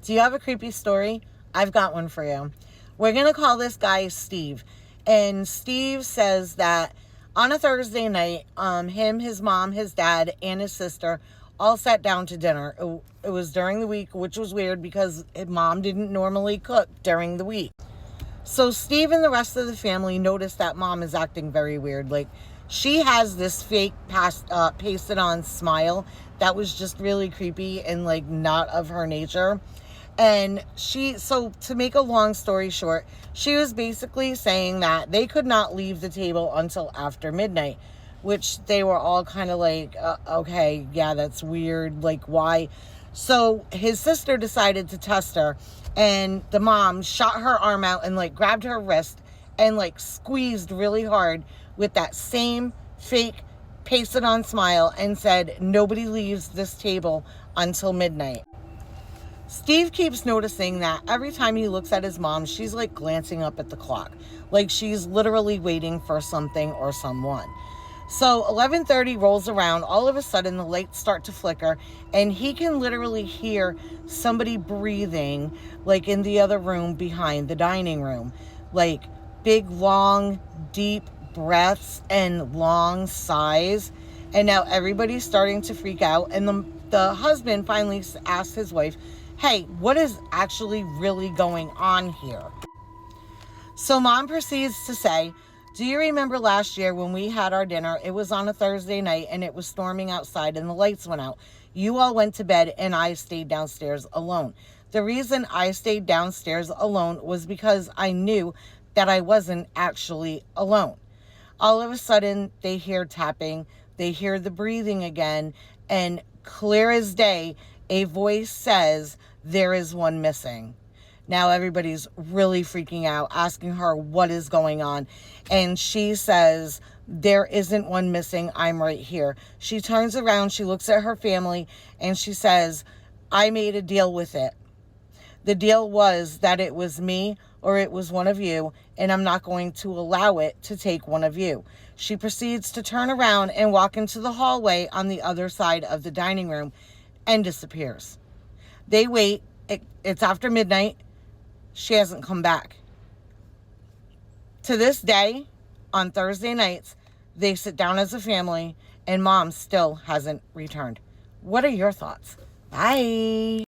Do you have a creepy story? I've got one for you. We're going to call this guy Steve. And Steve says that on a Thursday night, him, his mom, his dad, and his sister all sat down to dinner. It was during the week, which was weird because his mom didn't normally cook during the week. So Steve and the rest of the family noticed that mom is acting very weird. Like, she has this fake pasted on smile that was just really creepy and like not of her nature. And so to make a long story short, she was basically saying that they could not leave the table until after midnight, which they were all kind of like, okay, yeah, that's weird. Like, why? So his sister decided to test her, and the mom shot her arm out and like grabbed her wrist and like squeezed really hard with that same fake pasted on smile and said, nobody leaves this table until midnight. Steve keeps noticing that every time he looks at his mom, she's like glancing up at the clock, like she's literally waiting for something or someone. So 11:30 rolls around. All of a sudden, the lights start to flicker, and he can literally hear somebody breathing, like in the other room behind the dining room, like big, long, deep breaths and long sighs. And now everybody's starting to freak out, and the husband finally asks his wife, hey, what is actually really going on here? So mom proceeds to say, do you remember last year when we had our dinner? It was on a Thursday night and it was storming outside and the lights went out. You all went to bed and I stayed downstairs alone. The reason I stayed downstairs alone was because I knew that I wasn't actually alone. All of a sudden, they hear tapping, they hear the breathing again, and clear as day, a voice says, there is one missing. Now everybody's really freaking out, asking her what is going on. And she says, there isn't one missing. I'm right here. She turns around, she looks at her family, and she says, I made a deal with it. The deal was that it was me or it was one of you, and I'm not going to allow it to take one of you. She proceeds to turn around and walk into the hallway on the other side of the dining room and disappears. They wait. It's after midnight. She hasn't come back. To this day, on Thursday nights, they sit down as a family and mom still hasn't returned. What are your thoughts? Bye.